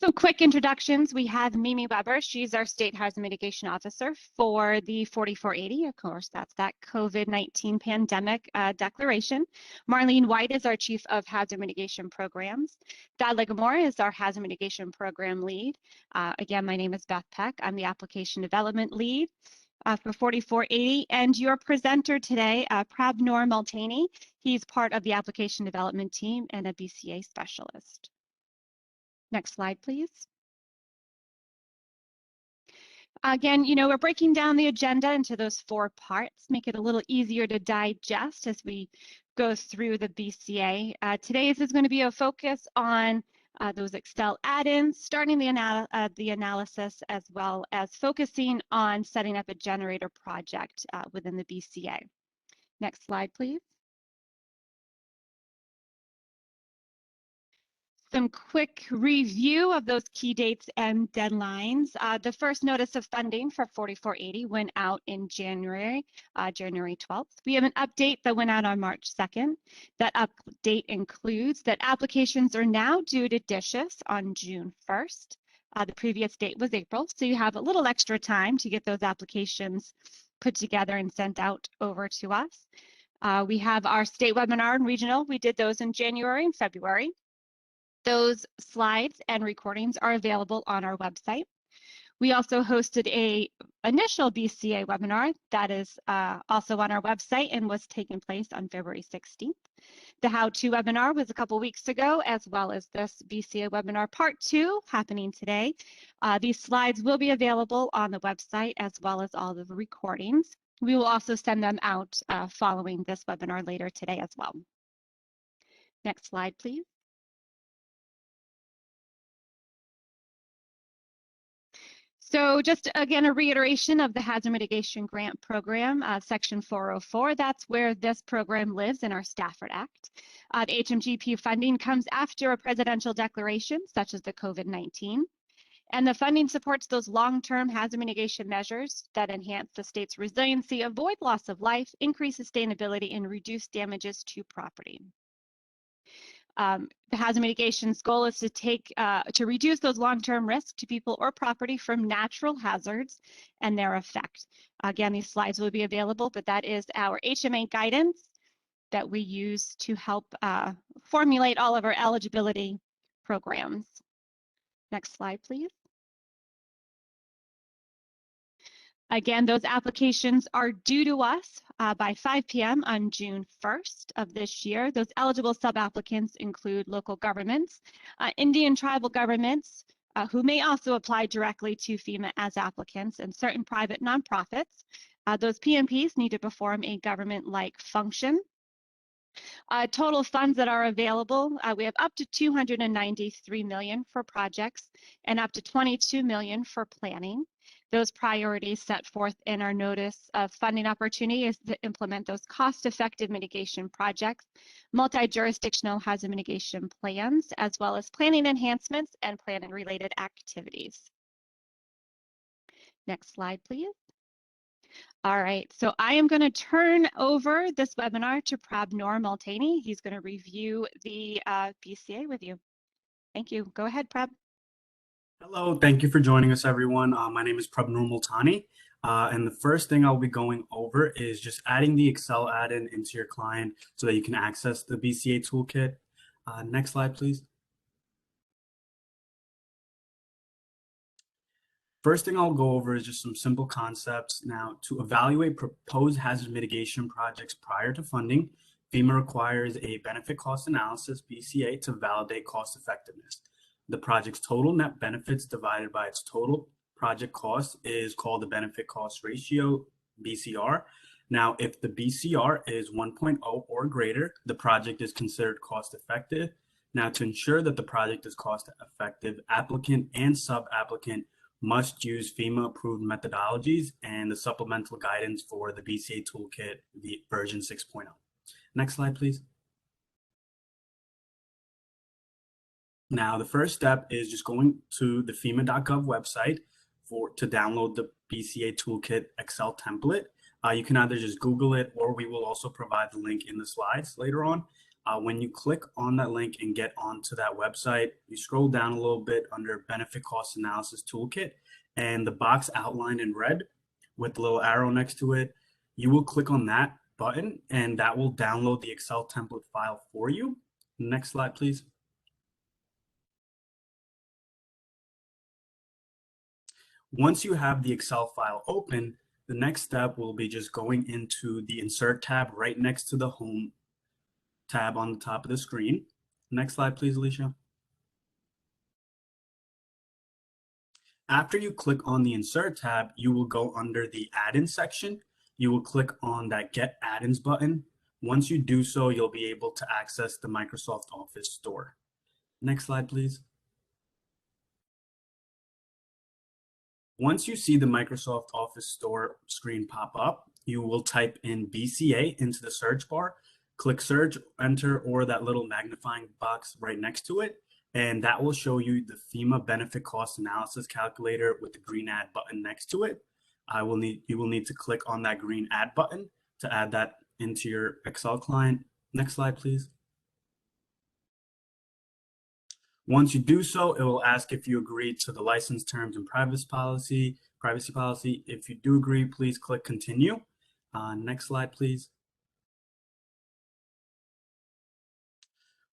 So quick introductions, we have Mimi Weber. She's our State Hazard Mitigation Officer for the 4480. Of course, that's that COVID-19 pandemic declaration. Marlene White is our Chief of Hazard Mitigation Programs. Thad Ligamore is our Hazard Mitigation Program Lead. Again, my name is Beth Peck. I'm the Application Development Lead for 4480. And your presenter today, Prabnor Multani. He's part of the Application Development Team and a BCA Specialist. Next slide, please. Again, we're breaking down the agenda into those 4 parts, make it a little easier to digest as we go through the BCA. Today's is going to be a focus on those Excel add-ins, starting the analysis, as well as focusing on setting up a generator project within the BCA. Next slide, please. Some quick review of those key dates and deadlines. The first notice of funding for 4480 went out in January 12th. We have an update that went out on March 2nd. That update includes that applications are now due to DSHIS on June 1st. The previous date was April, so you have a little extra time to get those applications put together and sent out over to us. We have our state webinar and regional. We did those in January and February. Those slides and recordings are available on our website. We also hosted an initial BCA webinar that is also on our website and was taking place on February 16th. The how-to webinar was a couple weeks ago, as well as this BCA webinar part 2 happening today. These slides will be available on the website, as well as all of the recordings. We will also send them out following this webinar later today as well. Next slide, please. So just again, a reiteration of the Hazard Mitigation Grant Program, Section 404. That's where this program lives in our Stafford Act. The HMGP funding comes after a presidential declaration, such as the COVID-19. And the funding supports those long-term hazard mitigation measures that enhance the state's resiliency, avoid loss of life, increase sustainability, and reduce damages to property. The hazard mitigation's goal is to reduce those long-term risks to people or property from natural hazards and their effect. Again, these slides will be available, but that is our HMA guidance that we use to help formulate all of our eligibility programs. Next slide, please. Again, those applications are due to us by 5 p.m. on June 1st of this year. Those eligible sub-applicants include local governments, Indian tribal governments, who may also apply directly to FEMA as applicants, and certain private nonprofits. Those PMPs need to perform a government-like function. Total funds that are available, we have up to $293 million for projects and up to $22 million for planning. Those priorities set forth in our notice of funding opportunity is to implement those cost-effective mitigation projects, multi-jurisdictional hazard mitigation plans, as well as planning enhancements and planning-related activities. Next slide, please. All right, so I am going to turn over this webinar to Prabnor Multani. He's going to review the BCA with you. Thank you. Go ahead, Prab. Hello, thank you for joining us, everyone. My name is Prabnor Multani, and the first thing I'll be going over is just adding the Excel add-in into your client so that you can access the BCA toolkit. Next slide, please. First thing I'll go over is just some simple concepts. Now, to evaluate proposed hazard mitigation projects prior to funding, FEMA requires a benefit cost analysis, BCA, to validate cost effectiveness. The project's total net benefits divided by its total project cost is called the benefit cost ratio, BCR. Now, if the BCR is 1.0 or greater, the project is considered cost effective. Now, to ensure that the project is cost effective, applicant and sub-applicant must use FEMA approved methodologies and the supplemental guidance for the BCA toolkit, the version 6.0. Next slide, please. Now, the first step is just going to the FEMA.gov website to download the BCA Toolkit Excel template. You can either just Google it, or we will also provide the link in the slides later on. When you click on that link and get onto that website, you scroll down a little bit under Benefit Cost Analysis Toolkit, and the box outlined in red with the little arrow next to it, you will click on that button and that will download the Excel template file for you. Next slide, please. Once you have the Excel file open, the next step will be just going into the Insert tab right next to the Home tab on the top of the screen. Next slide, please, Alicia. After you click on the Insert tab, you will go under the Add-in section. You will click on that Get Add-ins button. Once you do so, you'll be able to access the Microsoft Office store. Next slide, please. Once you see the Microsoft Office store screen pop up, you will type in BCA into the search bar, click search, enter, or that little magnifying box right next to it, and that will show you the FEMA benefit cost analysis calculator with the green add button next to it. You will need to click on that green add button to add that into your Excel client. Next slide, please. Once you do so, it will ask if you agree to the license terms and privacy policy. If you do agree, please click continue. Next slide, please.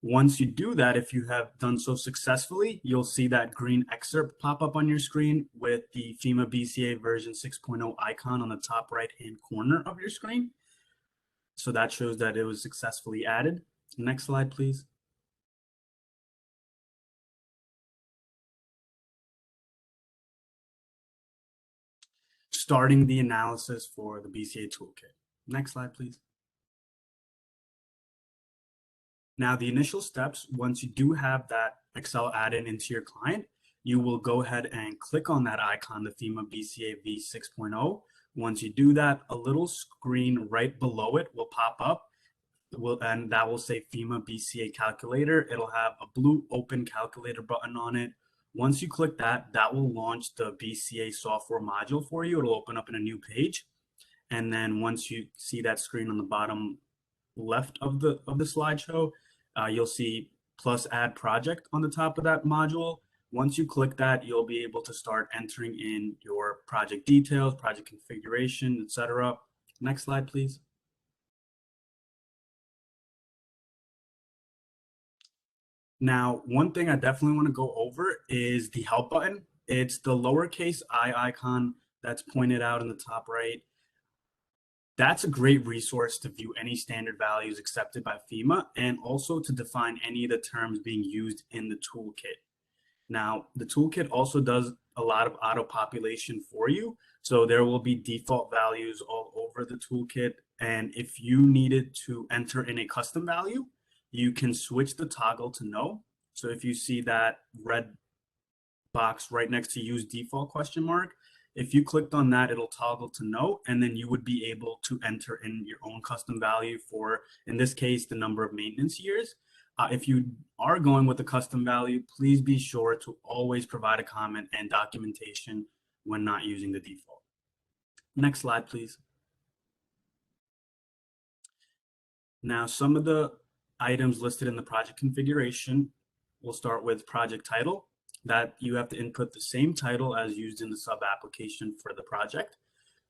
Once you do that, if you have done so successfully, you'll see that green excerpt pop up on your screen with the FEMA BCA version 6.0 icon on the top right-hand corner of your screen. So that shows that it was successfully added. Next slide, please. Starting the analysis for the BCA toolkit. Next slide, please. Now, the initial steps, once you do have that Excel add-in into your client, you will go ahead and click on that icon, the FEMA BCA v 6.0. Once you do that, a little screen right below it will pop up, and that will say FEMA BCA calculator. It'll have a blue open calculator button on it. Once you click that, that will launch the BCA software module for you. It'll open up in a new page. And then once you see that screen on the bottom left of the slideshow, you'll see plus add project on the top of that module. Once you click that, you'll be able to start entering in your project details, project configuration, etc. Next slide, please. Now, one thing I definitely want to go over is the help button. It's the lowercase I icon that's pointed out in the top right. That's a great resource to view any standard values accepted by FEMA and also to define any of the terms being used in the toolkit. Now, the toolkit also does a lot of auto population for you. So there will be default values all over the toolkit. And if you needed to enter in a custom value, you can switch the toggle to no. So if you see that red box right next to use default question mark, if you clicked on that, it'll toggle to no, and then you would be able to enter in your own custom value for, in this case, the number of maintenance years. If you are going with a custom value, please be sure to always provide a comment and documentation when not using the default. Next slide, please. Now, some of the items listed in the project configuration, we'll start with project title. That you have to input the same title as used in the sub application for the project.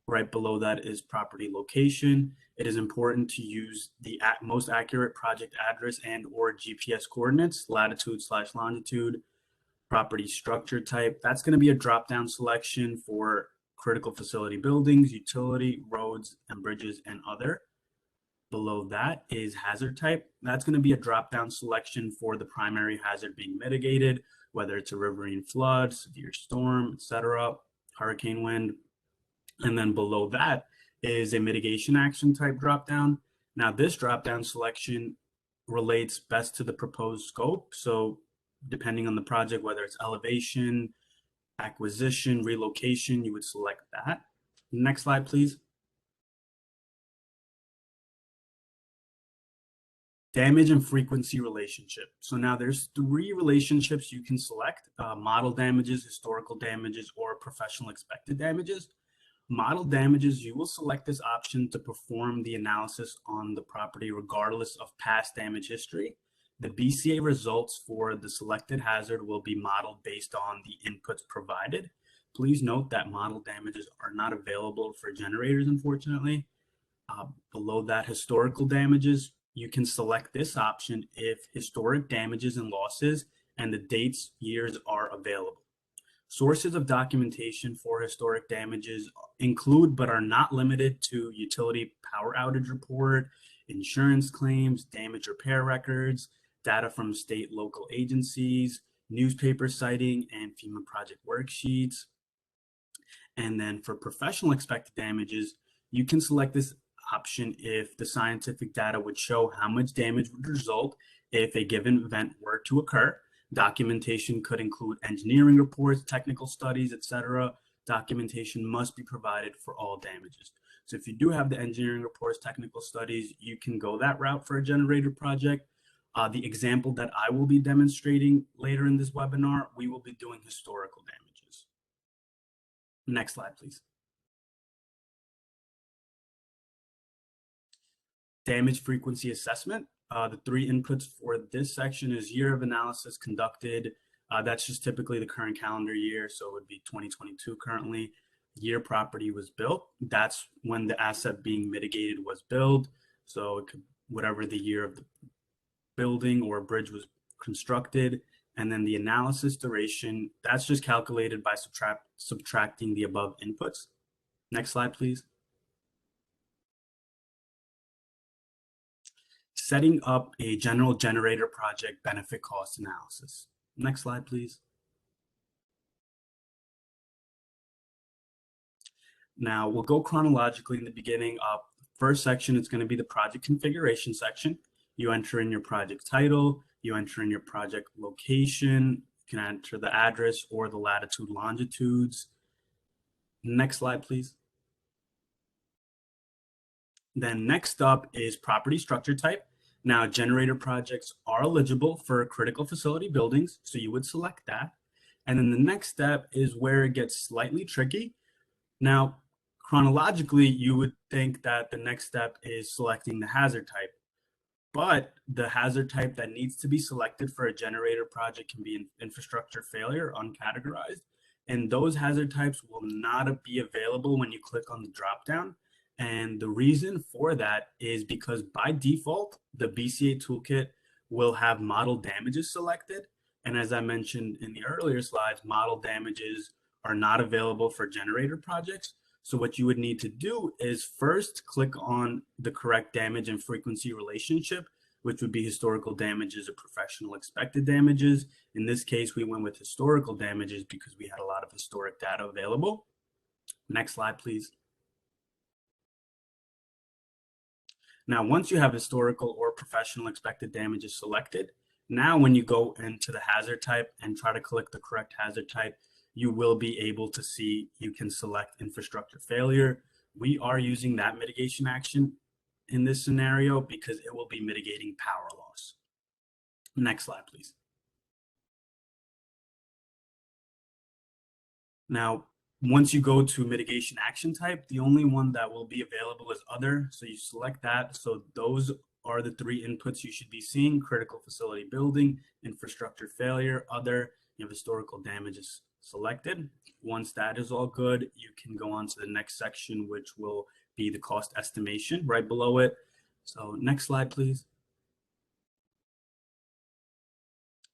Right below that is property location. It is important to use the most accurate project address and or GPS coordinates, latitude/longitude. Property structure type, that's going to be a drop-down selection for critical facility buildings, utility, roads, and bridges, and other. Below that is hazard type. That's going to be a drop-down selection for the primary hazard being mitigated, whether it's a riverine flood, severe storm, etc., hurricane wind. And then below that is a mitigation action type drop-down. Now, this drop-down selection relates best to the proposed scope. So depending on the project, whether it's elevation, acquisition, relocation, you would select that. Next slide, please. Damage and frequency relationship. So now there's 3 relationships you can select: model damages, historical damages, or professional expected damages. Model damages, you will select this option to perform the analysis on the property regardless of past damage history. The BCA results for the selected hazard will be modeled based on the inputs provided. Please note that model damages are not available for generators, unfortunately. Below that, historical damages, you can select this option if historic damages and losses and the dates, years are available. Sources of documentation for historic damages include, but are not limited to, utility power outage report, insurance claims, damage repair records, data from state local agencies, newspaper citing, and FEMA project worksheets. And then for professional expected damages, you can select this option if the scientific data would show how much damage would result if a given event were to occur. Documentation could include engineering reports, technical studies, etc. Documentation must be provided for all damages. So if you do have the engineering reports, technical studies, you can go that route for a generator project. The example that I will be demonstrating later in this webinar, we will be doing historical damages. Next slide, please. Damage frequency assessment. The three inputs for this section is year of analysis conducted. That's just typically the current calendar year, so it would be 2022 currently. Year property was built. That's when the asset being mitigated was built. So it could, whatever the year of the building or bridge was constructed. And then the analysis duration, that's just calculated by subtracting the above inputs. Next slide, please. Setting up a general generator project benefit cost analysis. Next slide, please. Now we'll go chronologically in the beginning. First section is going to be the project configuration section. You enter in your project title, you enter in your project location, you can enter the address or the latitude, longitudes. Next slide, please. Then next up is property structure type. Now, generator projects are eligible for critical facility buildings, so you would select that. And then the next step is where it gets slightly tricky. Now, chronologically, you would think that the next step is selecting the hazard type. But the hazard type that needs to be selected for a generator project can be infrastructure failure, uncategorized. And those hazard types will not be available when you click on the dropdown. And the reason for that is because by default, the BCA toolkit will have model damages selected. And as I mentioned in the earlier slides, model damages are not available for generator projects. So what you would need to do is first click on the correct damage and frequency relationship, which would be historical damages or professional expected damages. In this case, we went with historical damages because we had a lot of historic data available. Next slide, please. Now, once you have historical or professional expected damages selected, now when you go into the hazard type and try to click the correct hazard type, you will be able to see you can select infrastructure failure. We are using that mitigation action in this scenario because it will be mitigating power loss. Next slide, please. Now, once you go to mitigation action type, the only one that will be available is other. So you select that. So those are the three inputs you should be seeing: critical facility building, infrastructure failure, other. You have historical damages selected. Once that is all good, you can go on to the next section, which will be the cost estimation right below it. So next slide, please.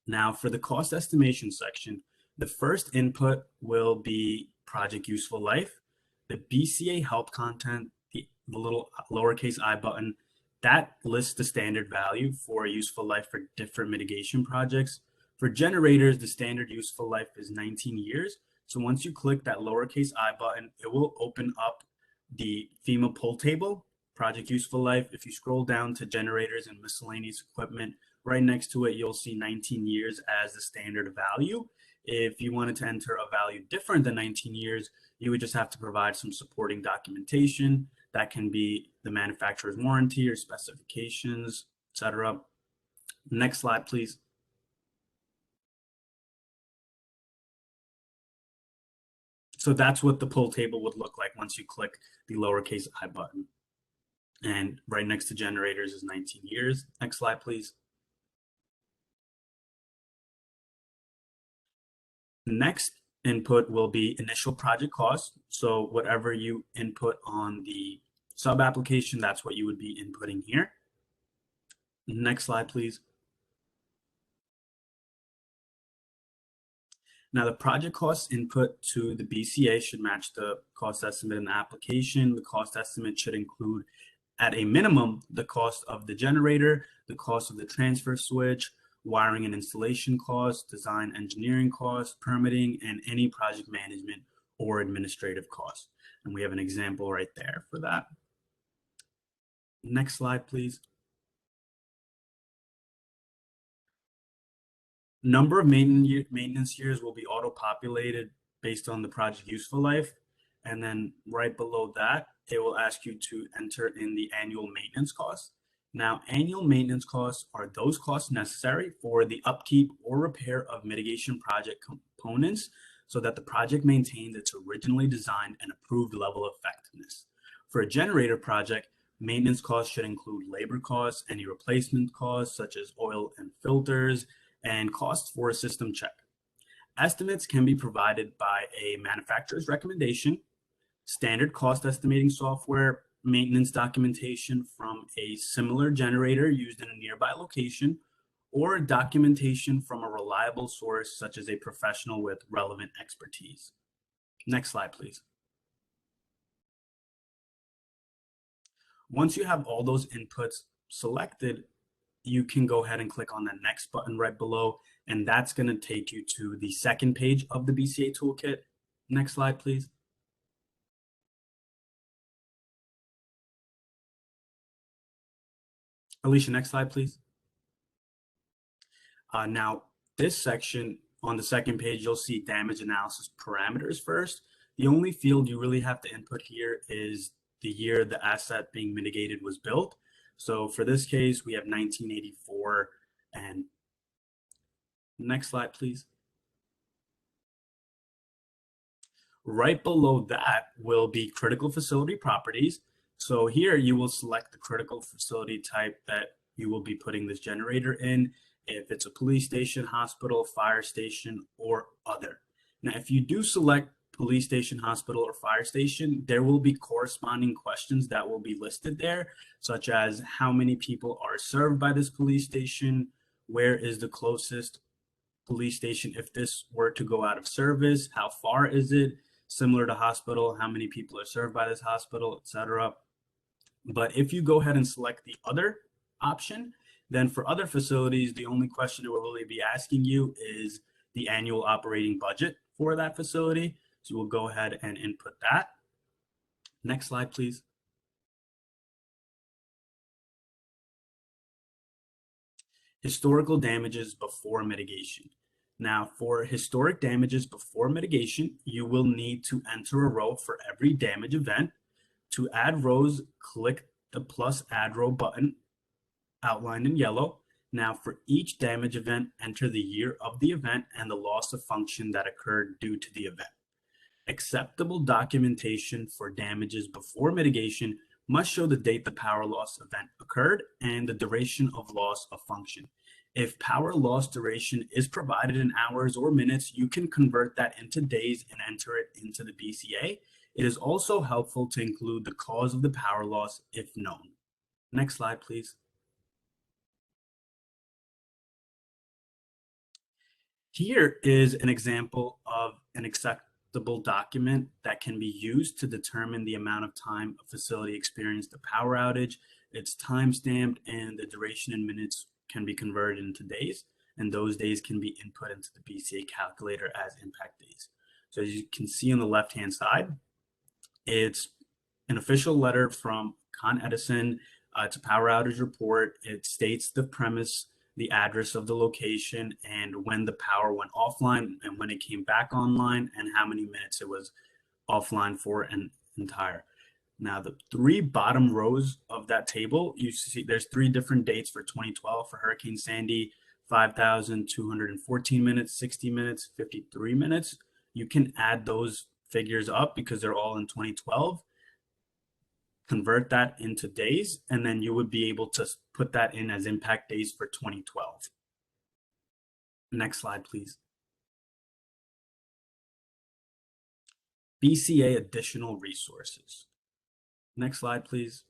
Now for the cost estimation section, the first input will be project useful life. The BCA help content, the little lowercase I button, that lists the standard value for useful life for different mitigation projects. For generators, the standard useful life is 19 years. So once you click that lowercase I button, it will open up the FEMA pull table, project useful life. If you scroll down to generators and miscellaneous equipment, right next to it, you'll see 19 years as the standard value. If you wanted to enter a value different than 19 years, you would just have to provide some supporting documentation. That can be the manufacturer's warranty or specifications, etc. Next slide, please. So that's what the pull table would look like once you click the lowercase I button. And right next to generators is 19 years. Next slide, please. Next input will be initial project cost. So whatever you input on the sub application, that's what you would be inputting here. Next slide, please. Now the project cost input to the BCA should match the cost estimate in the application. The cost estimate should include, at a minimum, the cost of the generator, the cost of the transfer switch, wiring and installation costs, design engineering costs, permitting, and any project management or administrative costs. And we have an example right there for that. Next slide, please. Number of maintenance years will be auto-populated based on the project useful life. And then right below that, it will ask you to enter in the annual maintenance costs. Now, annual maintenance costs are those costs necessary for the upkeep or repair of mitigation project components so that the project maintains its originally designed and approved level of effectiveness. For a generator project, maintenance costs should include labor costs, any replacement costs such as oil and filters, and costs for a system check. Estimates can be provided by a manufacturer's recommendation, standard cost estimating software, maintenance documentation from a similar generator used in a nearby location, or documentation from a reliable source such as a professional with relevant expertise. Next slide, please. Once you have all those inputs selected, you can go ahead and click on the next button right below, and that's going to take you to the second page of the BCA toolkit. Next slide, please. Alicia, next slide, please. Now, this section on the second page, you'll see damage analysis parameters first. The only field you really have to input here is the year the asset being mitigated was built. So for this case, we have 1984. And next slide, please. Right below that will be critical facility properties. So here you will select the critical facility type that you will be putting this generator in, if it's a police station, hospital, fire station, or other. Now, if you do select police station, hospital, or fire station, there will be corresponding questions that will be listed there, such as how many people are served by this police station, where is the closest police station if this were to go out of service, how far is it, similar to hospital, how many people are served by this hospital, etc. But if you go ahead and select the other option, then for other facilities, the only question it will really be asking you is the annual operating budget for that facility. So we'll go ahead and input that. Next slide, please. Historical damages before mitigation. Now, for historic damages before mitigation, you will need to enter a row for every damage event. To add rows, click the plus add row button outlined in yellow. Now, for each damage event, enter the year of the event and the loss of function that occurred due to the event. Acceptable documentation for damages before mitigation must show the date the power loss event occurred and the duration of loss of function. If power loss duration is provided in hours or minutes, you can convert that into days and enter it into the BCA. It is also helpful to include the cause of the power loss if known. Next slide, please. Here is an example of an acceptable document that can be used to determine the amount of time a facility experienced a power outage. It's time-stamped and the duration in minutes can be converted into days, and those days can be input into the BCA calculator as impact days. So as you can see on the left-hand side, it's an official letter from Con Edison. It's a power outage report. It states the premise, the address of the location, and when the power went offline and when it came back online and how many minutes it was offline for an entire. Now, the three bottom rows of that table, you see there's three different dates for 2012 for Hurricane Sandy, 5,214 minutes, 60 minutes, 53 minutes. You can add those figures up because they're all in 2012. Convert that into days, and then you would be able to put that in as impact days for 2012. Next slide, please. BCA additional resources. Next slide, please.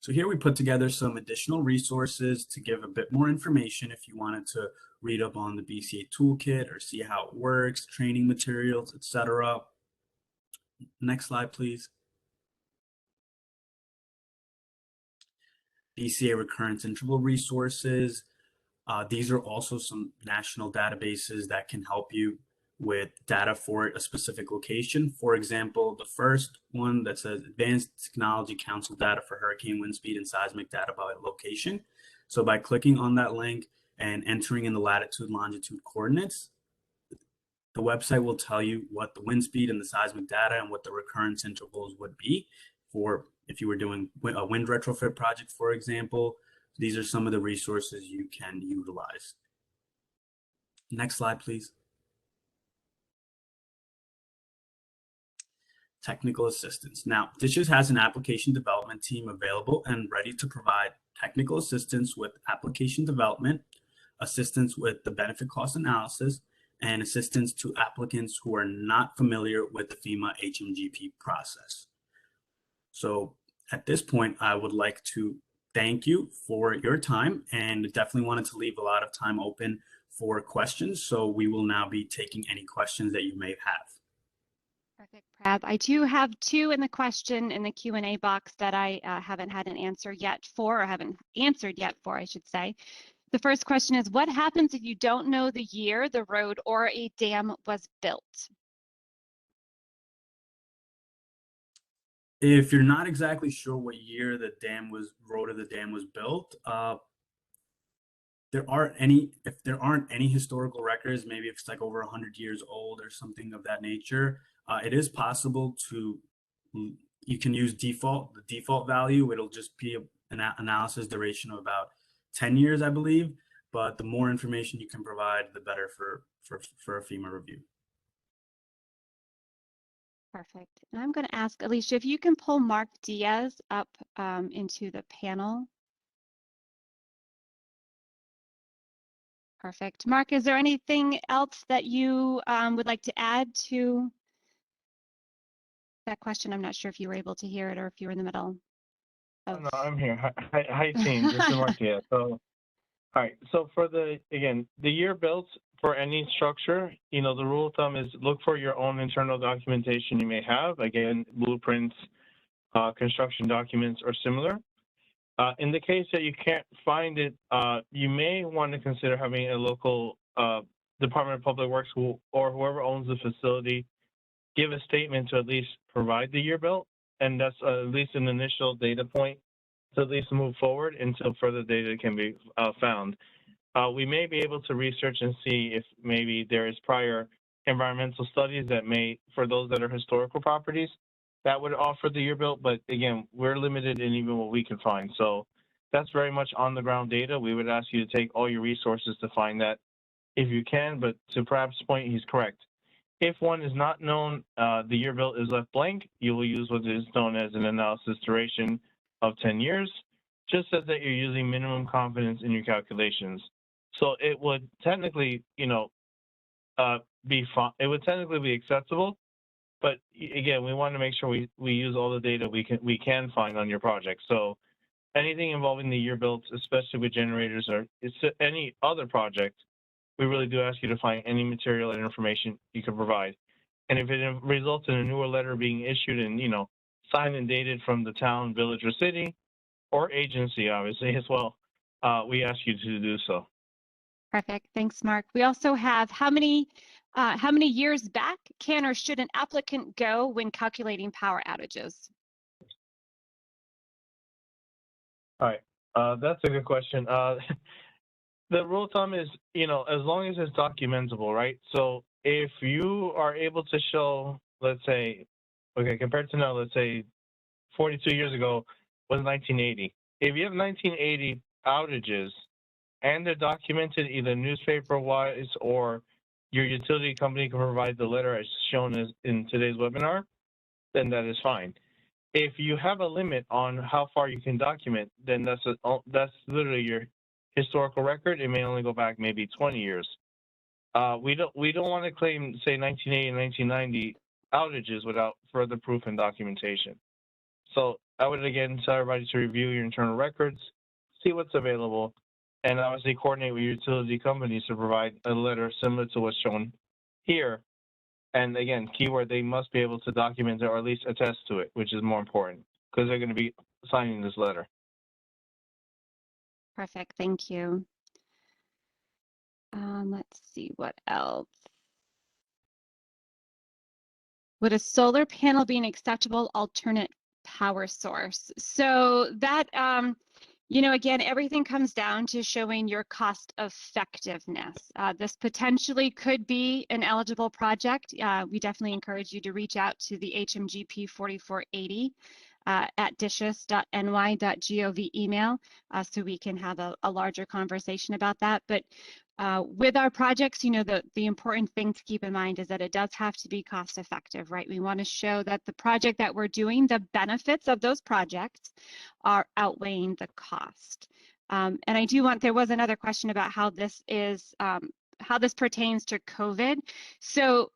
So here we put together some additional resources to give a bit more information if you wanted to read up on the BCA toolkit or see how it works, training materials, etc. Next slide, please. BCA recurrence interval resources. These are also some national databases that can help you with data for a specific location. For example, the first one that says Advanced Technology Council data for hurricane wind speed and seismic data by location. So by clicking on that link and entering in the latitude, longitude coordinates, the website will tell you what the wind speed and the seismic data and what the recurrence intervals would be for if you were doing a wind retrofit project, for example. These are some of the resources you can utilize. Next slide, please. Technical assistance. Now, DISHES has an application development team available and ready to provide technical assistance with application development, assistance with the benefit cost analysis, and assistance to applicants who are not familiar with the FEMA HMGP process. So at this point, I would like to thank you for your time and definitely wanted to leave a lot of time open for questions. So we will now be taking any questions that you may have. Perfect, Prab. I do have two in the Q&A box that I haven't had an answer yet for, or haven't answered yet for, I should say. The first question is, what happens if you don't know the year the road or a dam was built? If you're not exactly sure what year the road or the dam was built, if there aren't any historical records, maybe if it's like over 100 years old or something of that nature, it is possible you can use the default value. It'll just be an analysis duration of about 10 years, I believe. But the more information you can provide, the better for a FEMA review. Perfect. And I'm going to ask Alicia if you can pull Mark Diaz up into the panel. Perfect. Mark, is there anything else that you would like to add to that question? I'm not sure if you were able to hear it or if you were in the middle of... No, I'm here. Hi team. This is Mark Diaz. So, all right. So for the year built for any structure, the rule of thumb is look for your own internal documentation you may have. Again, blueprints, construction documents, or similar. In the case that you can't find it, you may want to consider having a local Department of Public Works or whoever owns the facility give a statement to at least provide the year built, and that's at least an initial data point to at least move forward until further data can be found. We may be able to research and see if maybe there is prior environmental studies that may, for those that are historical properties, that would offer the year built, but again, we're limited in even what we can find. So that's very much on the ground data. We would ask you to take all your resources to find that if you can, but to Prab's point, he's correct. If one is not known, the year built is left blank, you will use what is known as an analysis duration of 10 years, just as that you're using minimum confidence in your calculations. So it would technically, it would technically be acceptable, but again, we want to make sure we use all the data we can find on your project. So anything involving the year built, especially with generators or any other project, we really do ask you to find any material and information you can provide. And if it results in a newer letter being issued and, signed and dated from the town, village, or city, or agency, obviously, as well, we ask you to do so. Perfect. Thanks, Mark. We also have how many years back can or should an applicant go when calculating power outages? All right, that's a good question. The rule of thumb is, as long as it's documentable, right? So if you are able to show, let's say, okay, compared to now, let's say 42 years ago was 1980. If you have 1980 outages and they're documented either newspaper-wise or your utility company can provide the letter as shown as in today's webinar, then that is fine. If you have a limit on how far you can document, then that's literally your historical record. It may only go back maybe 20 years. We don't want to claim, say, 1980 and 1990 outages without further proof and documentation. So I would again tell everybody to review your internal records, see what's available, and obviously coordinate with your utility companies to provide a letter similar to what's shown here. And again, keyword, they must be able to document it or at least attest to it, which is more important because they're going to be signing this letter. Perfect, thank you. Let's see what else. Would a solar panel be an acceptable alternate power source? So that, you know, again, everything comes down to showing your cost effectiveness. This potentially could be an eligible project. We definitely encourage you to reach out to the HMGP 4480 at dishes.ny.gov email so we can have a larger conversation about that. But with our projects, you know, the important thing to keep in mind is that it does have to be cost effective, right? We want to show that the project that we're doing, the benefits of those projects are outweighing the cost. And I do want, there was another question about how this is, how this pertains to COVID. So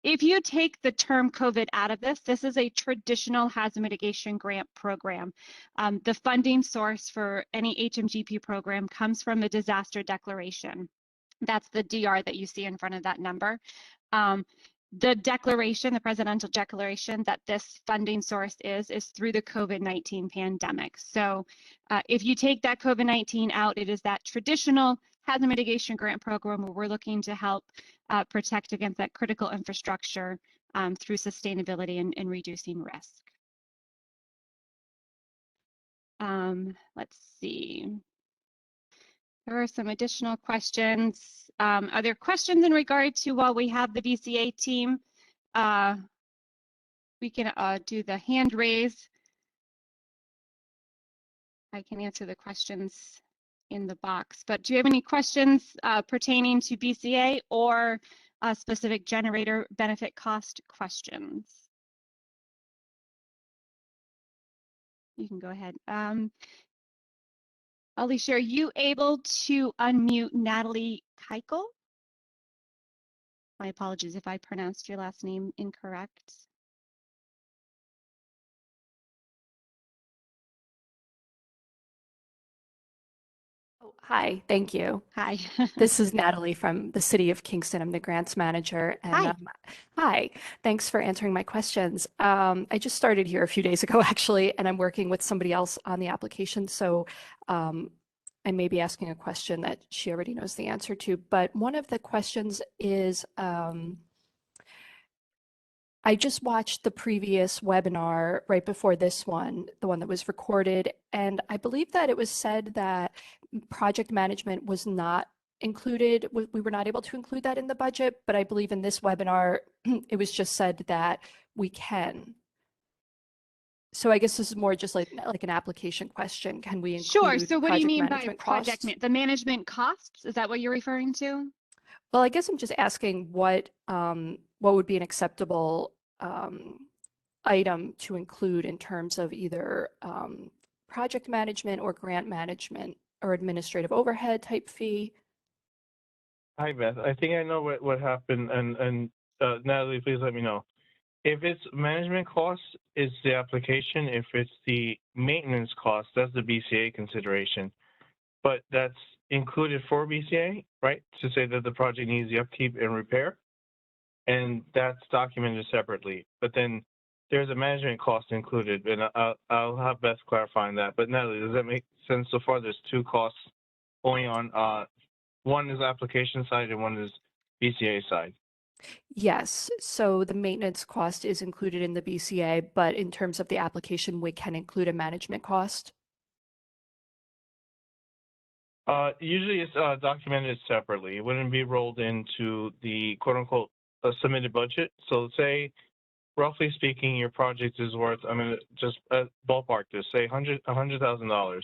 if you take the term COVID out of this, this is a traditional hazard mitigation grant program. The funding source for any HMGP program comes from the disaster declaration. That's the DR that you see in front of that number. The declaration, the presidential declaration that this funding source is through the COVID-19 pandemic. So if you take that COVID-19 out, it is that traditional hazard mitigation grant program where we're looking to help protect against that critical infrastructure through sustainability and reducing risk. Let's see. There are some additional questions. Are there questions in regard to, while we have the BCA team, we can do the hand raise. I can answer the questions in the box, but do you have any questions pertaining to BCA or specific generator benefit cost questions? You can go ahead. Alicia, are you able to unmute Natalie Keikel? My apologies if I pronounced your last name incorrect. Oh, hi, thank you. Hi. This is Natalie from the City of Kingston. I'm the grants manager. And Hi. Hi, thanks for answering my questions. I just started here a few days ago, actually, and I'm working with somebody else on the application. So I may be asking a question that she already knows the answer to. But one of the questions is, I just watched the previous webinar right before this one, the one that was recorded, and I believe that it was said that project management was not included. We were not able to include that in the budget, but I believe in this webinar, it was just said that we can. So I guess this is more just like an application question. Can we include Sure. So what do you mean by project the management costs? Is that what you're referring to? Well, I guess I'm just asking what would be an acceptable item to include in terms of either project management or grant management or administrative overhead type fee. Hi, Beth. I think I know what happened, and Natalie, please let me know. If it's management costs, it's the application. If it's the maintenance cost, that's the BCA consideration. But that's included for BCA, right? To say that the project needs the upkeep and repair, and that's documented separately. But then there's a management cost included, and I'll have Beth clarifying that. But Natalie, does that make sense so far? There's two costs going on. One is application side and one is BCA side. Yes, so the maintenance cost is included in the BCA, but in terms of the application, we can include a management cost. Usually it's documented separately. It wouldn't be rolled into the quote unquote submitted budget. So say, roughly speaking, your project is worth, I'm going to just ballpark this, say $100,000.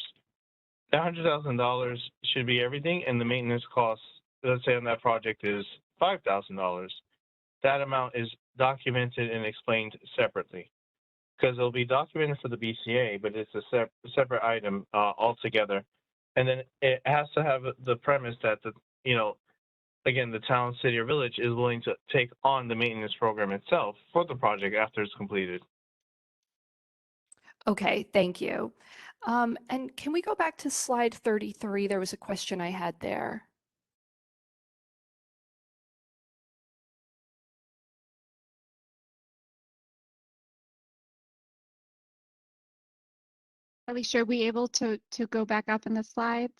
That $100,000 should be everything, and the maintenance costs, let's say on that project, is $5,000, that amount is documented and explained separately. Because it'll be documented for the BCA, but it's a separate item altogether. And then it has to have the premise that again, the town, city, or village is willing to take on the maintenance program itself for the project after it's completed. Okay, thank you. And can we go back to slide 33? There was a question I had there. Alicia, are we able to go back up in the slides?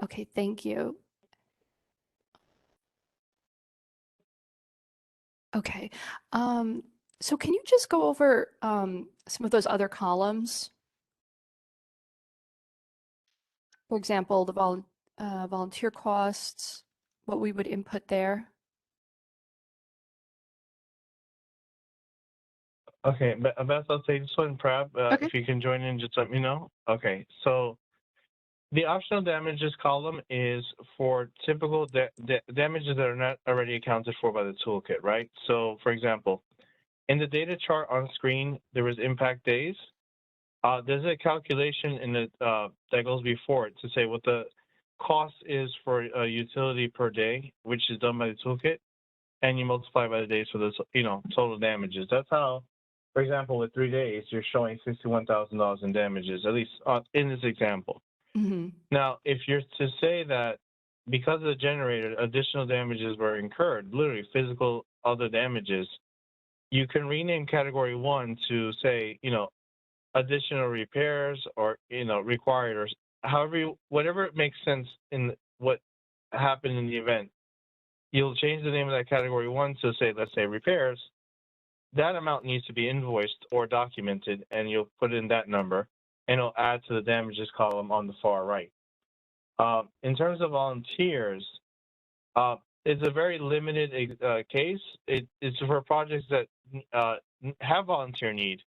Okay, thank you. Okay, so can you just go over some of those other columns? For example, the volunteer costs, what we would input there. Okay, Beth, I'll take this one. Prab, Okay. if you can join in, just let me know. Okay, so the optional damages column is for typical damages that are not already accounted for by the toolkit, right? So, for example, in the data chart on screen, there was impact days. There's a calculation in the that goes before it to say what the cost is for a utility per day, which is done by the toolkit, and you multiply by the days for the total damages. That's how, for example, with 3 days, you're showing $61,000 in damages, at least in this example. Mm-hmm. Now, if you're to say that because of the generator, additional damages were incurred, literally physical other damages, you can rename category 1 to say, additional repairs or, required, or however, whatever it makes sense in what happened in the event. You'll change the name of that category 1 to say, let's say repairs. That amount needs to be invoiced or documented, and you'll put in that number, and it'll add to the damages column on the far right. In terms of volunteers, it's a very limited case. It's for projects that have volunteer need.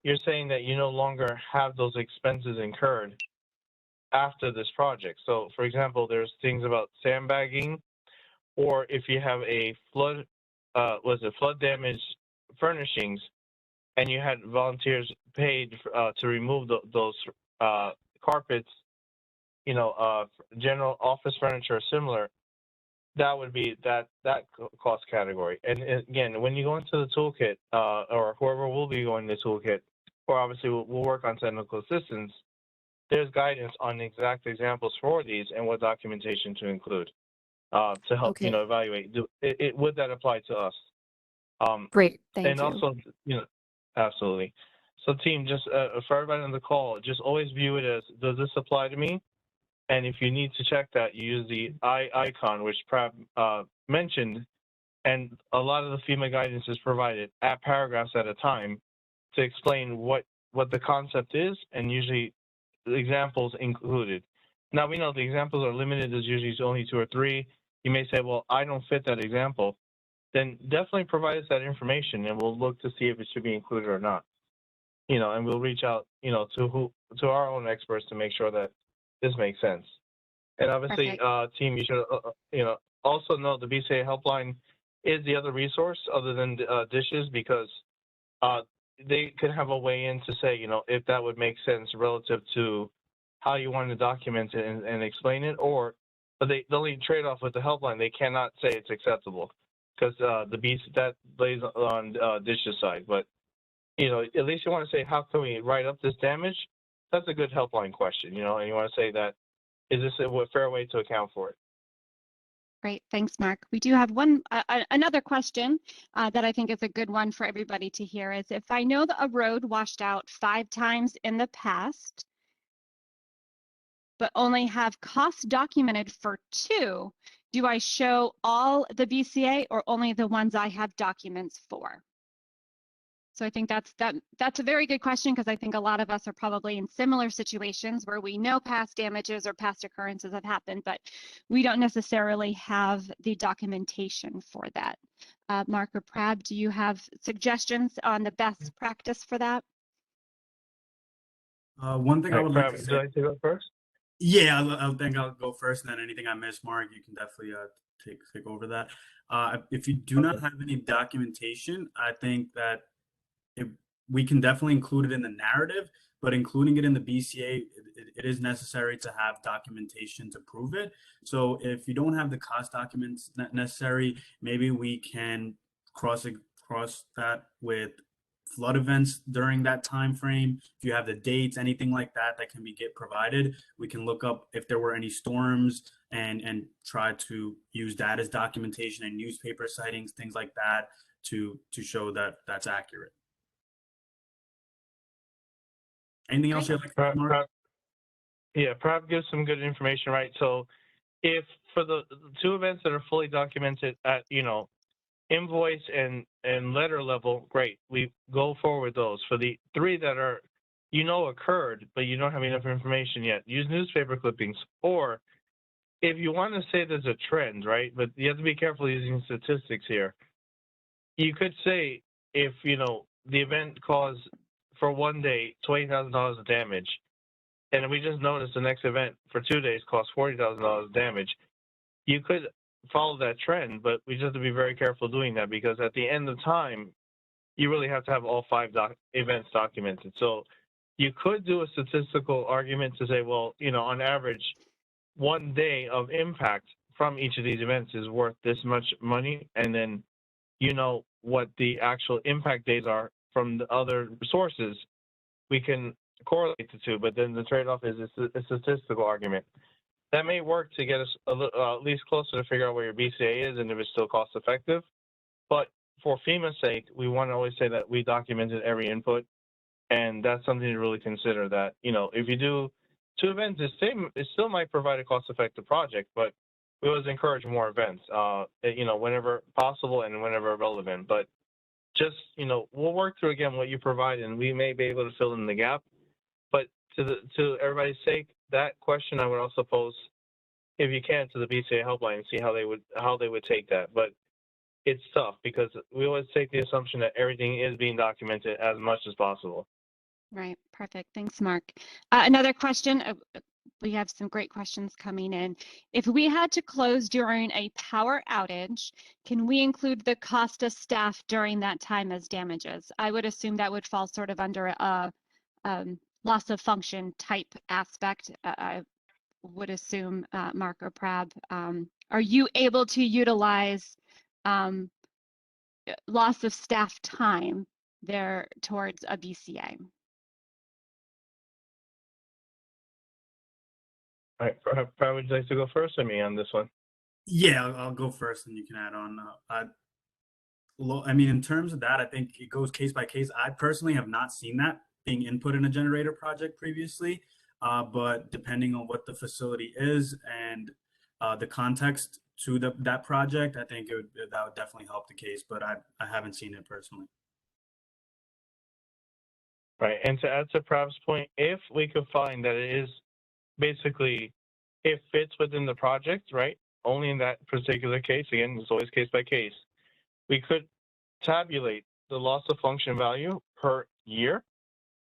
You're saying that you no longer have those expenses incurred after this project. So, for example, there's things about sandbagging, or if you have a flood damage furnishings, and you had volunteers paid to remove those carpets, general office furniture or similar, that would be that cost category. And again, when you go into the toolkit, or whoever will be going to the toolkit, or obviously we'll work on technical assistance, there's guidance on exact examples for these and what documentation to include to help evaluate. Would that apply to us? Great, thank you. And also, absolutely. So team, just for everybody on the call, just always view it as, does this apply to me? And if you need to check that, you use the icon, which Prab mentioned, and a lot of the FEMA guidance is provided at paragraphs at a time to explain what the concept is, and usually the examples included. Now, we know the examples are limited. There's usually only 2 or 3. You may say, well, I don't fit that example. Then definitely provide us that information, and we'll look to see if it should be included or not. And we'll reach out, to our own experts to make sure that this makes sense. And obviously, team, you should, also know the BCA helpline is the other resource other than dishes, because they could have a way in to say, if that would make sense relative to how you want to document it and explain it, but the only trade-off with the helpline, they cannot say it's acceptable, because that lays on dishes side. But at least you want to say, how can we write up this damage? That's a good helpline question, and you want to say that, is this a fair way to account for it? Great, thanks, Mark. We do have another question that I think is a good one for everybody to hear is, if I know that a road washed out 5 times in the past, but only have costs documented for 2, do I show all the BCA or only the ones I have documents for? So I think that's a very good question, because I think a lot of us are probably in similar situations where we know past damages or past occurrences have happened, but we don't necessarily have the documentation for that. Mark or Prab, do you have suggestions on the best practice for that? One thing I would like to say. Would you like to go first? Yeah, I think I'll go first, and then anything I miss, Mark, you can definitely take over that. If you do not have any documentation, I think that we can definitely include it in the narrative, but including it in the BCA, it is necessary to have documentation to prove it. So if you don't have the cost documents necessary, maybe we can cross that with flood events during that time frame. If you have the dates, anything like that that can get provided, we can look up if there were any storms and try to use that as documentation and newspaper sightings, things like that, to show that that's accurate. Anything else you have, Mark? Yeah, Prab gives some good information, right? So if for the two events that are fully documented at, invoice and letter level, great. We go forward with those. For the three that are, occurred, but you don't have enough information yet, use newspaper clippings. Or if you want to say there's a trend, right? But you have to be careful using statistics here. You could say if, the event caused for one day $20,000 of damage, and we just noticed the next event for 2 days cost $40,000 of damage, you could follow that trend, but we just have to be very careful doing that, because at the end of time, you really have to have all 5 events documented. So you could do a statistical argument to say, well, on average, 1 day of impact from each of these events is worth this much money, and then what the actual impact days are from the other sources, we can correlate the two, but then the trade-off is a statistical argument. That may work to get us at least closer to figure out where your BCA is and if it's still cost-effective. But for FEMA's sake, we want to always say that we documented every input, and that's something to really consider. That if you do 2 events, it still might provide a cost-effective project, but we always encourage more events, whenever possible and whenever relevant. But just, we'll work through again what you provide, and we may be able to fill in the gap. But to everybody's sake, that question I would also pose, if you can, to the BCA helpline and see how they would take that. But it's tough because we always take the assumption that everything is being documented as much as possible. Right. Perfect. Thanks, Mark. Another question. We have some great questions coming in. If we had to close during a power outage, can we include the cost of staff during that time as damages? I would assume that would fall sort of under a loss of function type aspect. I would assume, Mark or Prab, are you able to utilize loss of staff time there towards a BCA? All right, Prab, would you like to go first or me on this one? Yeah, I'll go first and you can add on. I mean, in terms of that, I think it goes case by case. I personally have not seen that being input in a generator project previously, but depending on what the facility is and the context to that project, I think that would definitely help the case, but I haven't seen it personally. Right, and to add to Prav's point, if we could find that it is basically, it fits within the project, right? Only in that particular case, again, it's always case by case, we could tabulate the loss of function value per year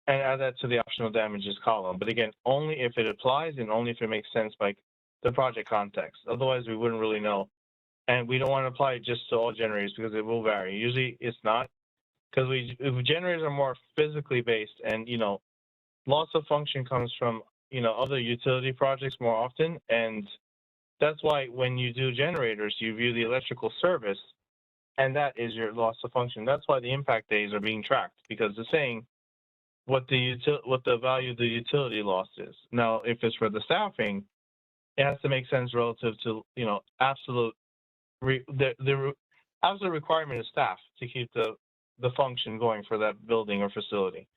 and add that to the optional damages column. But again, only if it applies and only if it makes sense by the project context. Otherwise, we wouldn't really know. And we don't want to apply it just to all generators because it will vary. Usually it's not, because generators are more physically based, and loss of function comes from other utility projects more often, and that's why when you do generators, you view the electrical service, and that is your loss of function. That's why the impact days are being tracked, because they're saying what the value of the utility loss is. Now, if it's for the staffing, it has to make sense relative to absolute the absolute requirement of staff to keep the function going for that building or facility.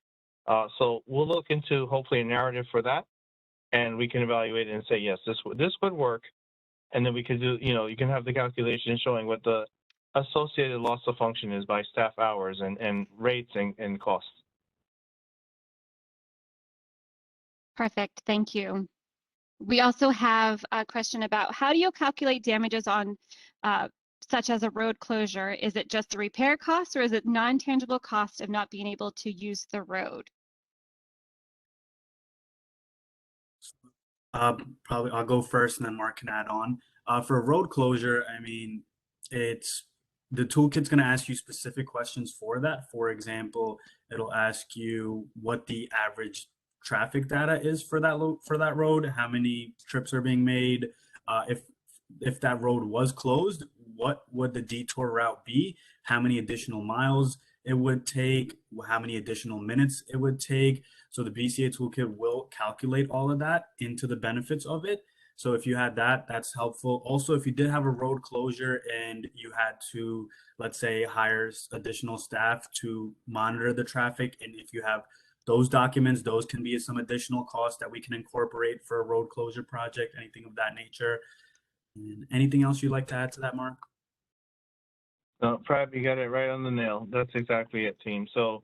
So we'll look into hopefully a narrative for that, and we can evaluate it and say, yes, this would work. And then we can do, you can have the calculation showing what the associated loss of function is by staff hours and rates and costs. Perfect, thank you. We also have a question about how do you calculate damages on such as a road closure? Is it just the repair costs, or is it non-tangible cost of not being able to use the road? Probably I'll go first and then Mark can add on. For a road closure, I mean, it's the toolkit's going to ask you specific questions for that. For example, it'll ask you what the average traffic data is for that road, how many trips are being made, if that road was closed, what would the detour route be, how many additional miles it would take, how many additional minutes it would take. So the BCA toolkit will calculate all of that into the benefits of it. So if you had that, that's helpful. Also, if you did have a road closure and you had to, let's say, hire additional staff to monitor the traffic, and if you have those documents, those can be some additional costs that we can incorporate for a road closure project, anything of that nature. And anything else you'd like to add to that, Mark? No, Prab, you got it right on the nail. That's exactly it, team. So,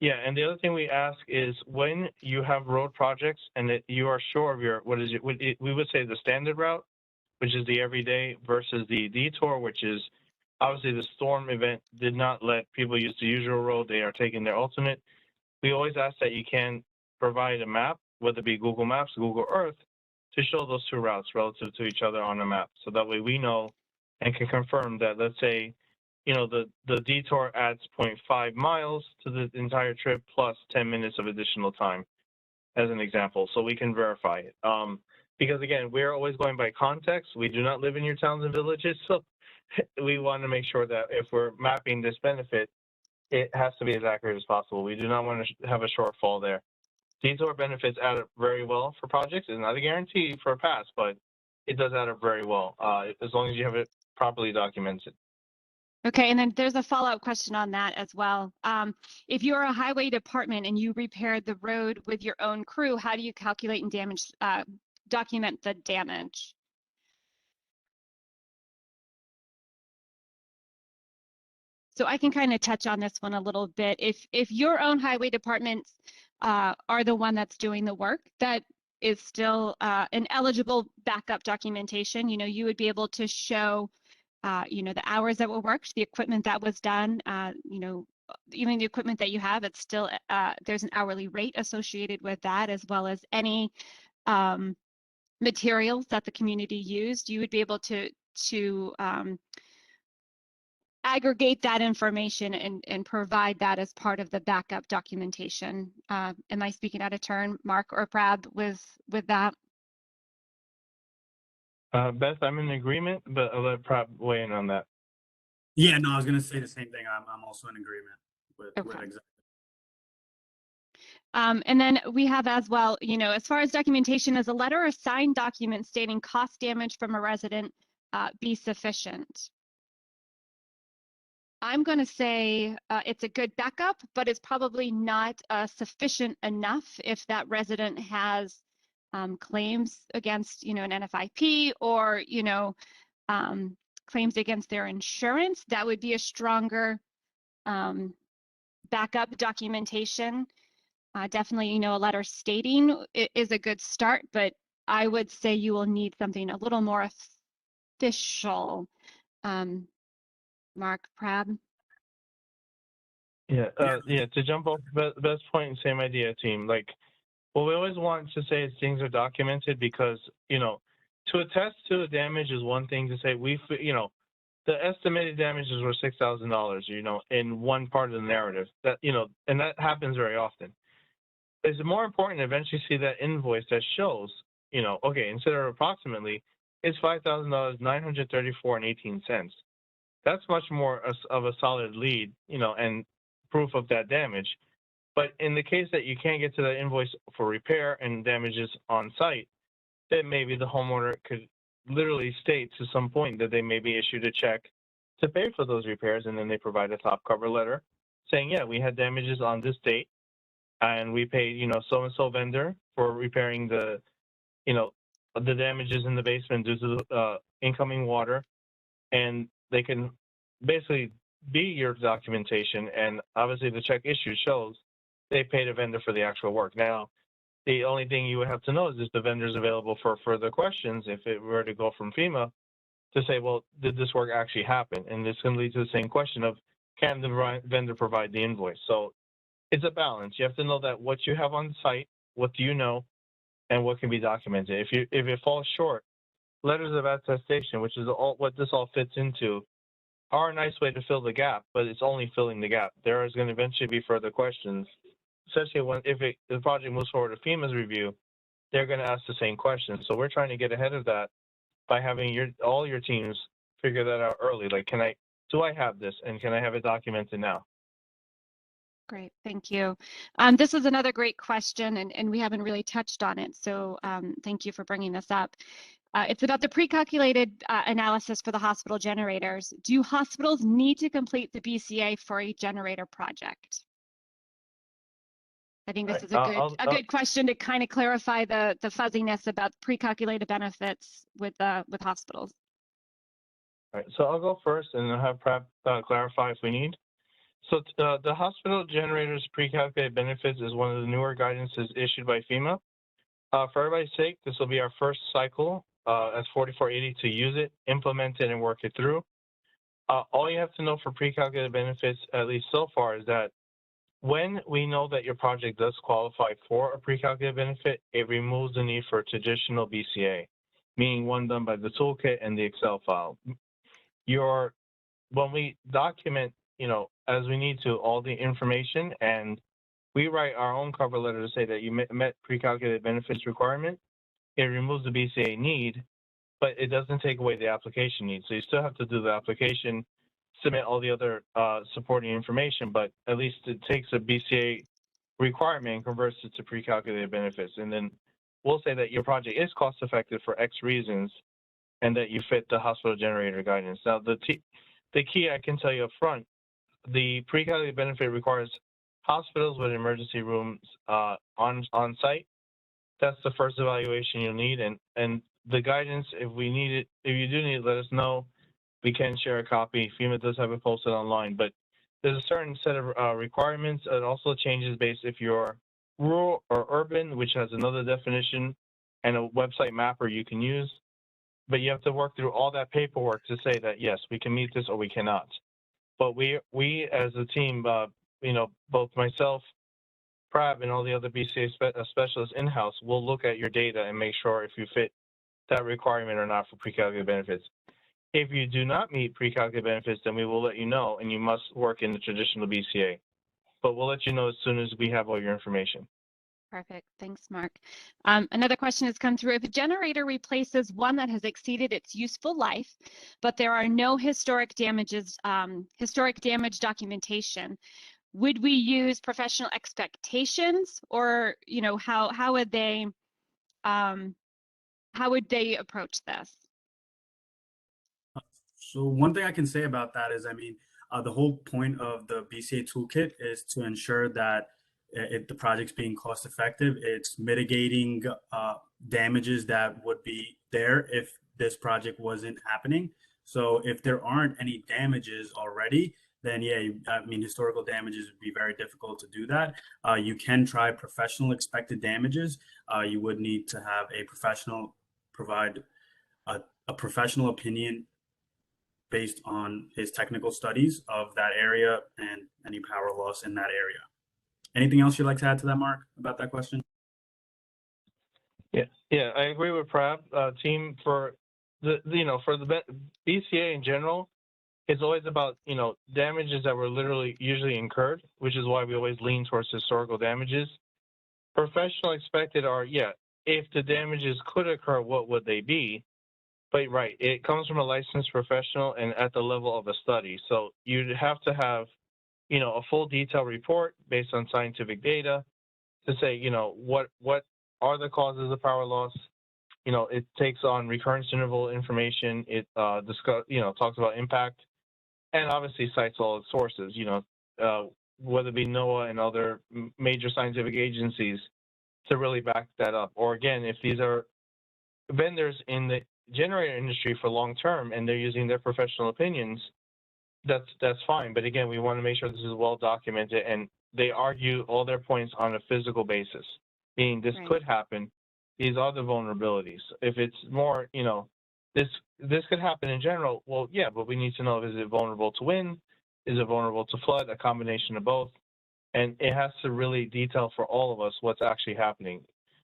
yeah, and the other thing we ask is when you have road projects and that you are sure of your, we would say the standard route, which is the everyday, versus the detour, which is obviously the storm event did not let people use the usual road. They are taking their alternate. We always ask that you can provide a map, whether it be Google Maps, Google Earth, to show those two routes relative to each other on a map. So that way we know and can confirm that, let's say, you know, the detour adds 0.5 miles to the entire trip plus 10 minutes of additional time, as an example, so we can verify it. Because again, we're always going by context. We do not live in your towns and villages, so we want to make sure that if we're mapping this benefit, it has to be as accurate as possible. We do not want to have a shortfall there. Detour benefits add up very well for projects. It's not a guarantee for a pass, but it does add up very well as long as you have it properly documented. Okay, and then there's a follow-up question on that as well. If you're a highway department and you repaired the road with your own crew, how do you calculate and document the damage? So I can kind of touch on this one a little bit. If your own highway departments are the one that's doing the work, that is still an eligible backup documentation. You know, you would be able to show you know, the hours that were worked, the equipment that was done, you know, even the equipment that you have, it's still, there's an hourly rate associated with that, as well as any materials that the community used. You would be able to aggregate that information and provide that as part of the backup documentation. Am I speaking out of turn, Mark or Prab, with that? Beth, I'm in agreement, but I'll let Prab weigh in on that. Yeah, no, I was going to say the same thing. I'm also in agreement with exactly. And then we have as well, you know, as far as documentation, is a letter or signed document stating cost damage from a resident be sufficient? I'm going to say it's a good backup, but it's probably not sufficient enough if that resident has claims against, you know, an NFIP or, you know, claims against their insurance. That would be a stronger backup documentation. Definitely, you know, a letter stating it is a good start, but I would say you will need something a little more official. Mark, Prab? Yeah, to jump off Beth's point, same idea, team. Like, what we always want to say is things are documented because, you know, to attest to the damage is one thing to say, you know, the estimated damages were $6,000, you know, in one part of the narrative that, you know, and that happens very often. It's more important to eventually see that invoice that shows, you know, okay, instead of approximately, it's $5,000, $934.18. That's much more of a solid lead, you know, and proof of that damage. But in the case that you can't get to the invoice for repair and damages on site, then maybe the homeowner could literally state to some point that they may be issued a check to pay for those repairs, and then they provide a top cover letter saying, yeah, we had damages on this date, and we paid, you know, so-and-so vendor for repairing the, you know, the damages in the basement due to the incoming water, and they can basically be your documentation, and obviously the check issue shows they paid a vendor for the actual work. Now, the only thing you would have to know is if the vendor is available for further questions, if it were to go from FEMA, to say, well, did this work actually happen? And this can lead to the same question of, can the vendor provide the invoice? So it's a balance. You have to know that what you have on site, what do you know, and what can be documented. If it falls short, letters of attestation, which is what this all fits into, are a nice way to fill the gap, but it's only filling the gap. There is going to eventually be further questions, especially if the project moves forward to FEMA's review, they're going to ask the same questions. So we're trying to get ahead of that by having all your teams figure that out early. Like, do I have this, and can I have it documented now? Great, thank you. This is another great question, and we haven't really touched on it, so thank you for bringing this up. It's about the pre-calculated analysis for the hospital generators. Do hospitals need to complete the BCA for a generator project? I think this is a good question to kind of clarify the fuzziness about pre-calculated benefits with hospitals. All right, so I'll go first, and I'll have Prab clarify if we need. So the hospital generators pre-calculated benefits is one of the newer guidances issued by FEMA. For everybody's sake, this will be our first cycle as 4480 to use it, implement it, and work it through. All you have to know for pre-calculated benefits, at least so far, is that when we know that your project does qualify for a pre-calculated benefit, it removes the need for a traditional BCA, meaning one done by the toolkit and the Excel file. When we document, as we need to, all the information, and we write our own cover letter to say that you met pre-calculated benefits requirement, it removes the BCA need, but it doesn't take away the application need. So you still have to do the application, submit all the other supporting information, but at least it takes a BCA requirement and converts it to pre-calculated benefits. And then we'll say that your project is cost effective for X reasons, and that you fit the hospital generator guidance. Now, the key I can tell you up front, the pre-calculated benefit requires hospitals with emergency rooms on site. That's the first evaluation you'll need, and the guidance, if you do need it, let us know. We can share a copy. FEMA does have it posted online, but there's a certain set of requirements. It also changes based if you're rural or urban, which has another definition and a website mapper you can use. But you have to work through all that paperwork to say that, yes, we can meet this or we cannot. But we as a team, both myself, Prab, and all the other BCA specialists in-house will look at your data and make sure if you fit that requirement or not for pre-calculated benefits. If you do not meet pre-calculated benefits, then we will let you know, and you must work in the traditional BCA. But we'll let you know as soon as we have all your information. Perfect. Thanks, Mark. Another question has come through. If a generator replaces one that has exceeded its useful life, but there are no historic damage documentation, would we use professional expectations, or how would they approach this? So one thing I can say about that is, the whole point of the BCA toolkit is to ensure that if the project's being cost effective, it's mitigating damages that would be there if this project wasn't happening. So if there aren't any damages already, then yeah, historical damages would be very difficult to do that. You can try professional expected damages. You would need to have a professional provide a professional opinion based on his technical studies of that area and any power loss in that area. Anything else you'd like to add to that, Mark, about that question? Yeah, I agree with Prab. Team, for the BCA in general, it's always about damages that were usually incurred, which is why we always lean towards historical damages. Professional expected are, if the damages could occur, what would they be? But right, it comes from a licensed professional and at the level of a study. So you'd have to have a full detailed report based on scientific data to say, what are the causes of power loss. It takes on recurrence interval information. It talks about impact, and obviously cites all its sources. Whether it be NOAA and other major scientific agencies to really back that up. Or again, if these are vendors in the generator industry for long term and they're using their professional opinions, that's fine. But again, we want to make sure this is well documented, and they argue all their points on a physical basis, meaning this could happen. These are the vulnerabilities. If it's more, this could happen in general. Well, yeah, but we need to know, is it vulnerable to wind? Is it vulnerable to flood? A combination of both. And it has to really detail for all of us what's actually happening,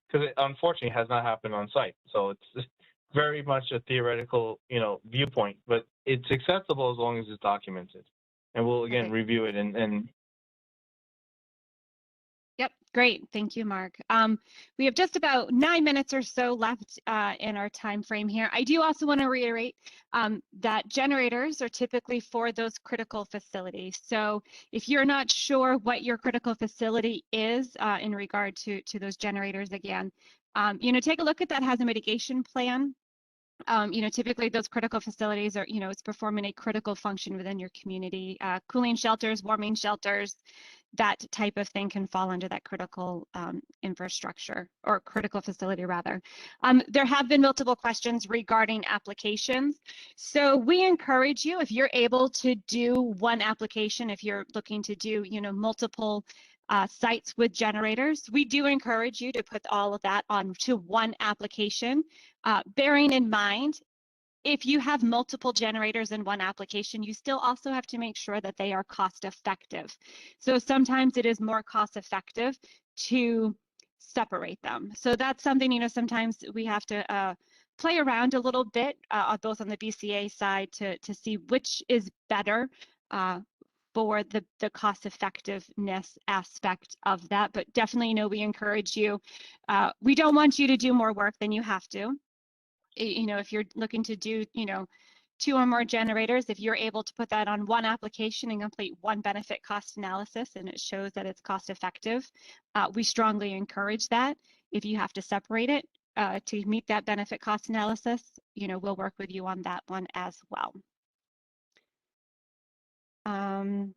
because it unfortunately has not happened on site. So it's very much a theoretical, viewpoint, but it's acceptable as long as it's documented. And we'll again review it and. Yep, great. Thank you, Mark. We have just about 9 minutes or so left in our time frame here. I do also want to reiterate that generators are typically for those critical facilities. So if you're not sure what your critical facility is in regard to those generators, again, take a look at that hazard mitigation plan. Typically those critical facilities are, it's performing a critical function within your community. Cooling shelters, warming shelters, that type of thing can fall under that critical infrastructure, or critical facility rather. There have been multiple questions regarding applications. So we encourage you, if you're able to do one application, if you're looking to do, multiple sites with generators, we do encourage you to put all of that onto one application, bearing in mind, if you have multiple generators in one application, you still also have to make sure that they are cost effective. So sometimes it is more cost effective to separate them. So that's something, sometimes we have to play around a little bit, both on the BCA side to see which is better for the cost effectiveness aspect of that. But definitely, we encourage you. We don't want you to do more work than you have to. If you're looking to do, 2 or more generators, if you're able to put that on one application and complete one benefit cost analysis and it shows that it's cost effective, we strongly encourage that. If you have to separate it to meet that benefit cost analysis, we'll work with you on that one as well.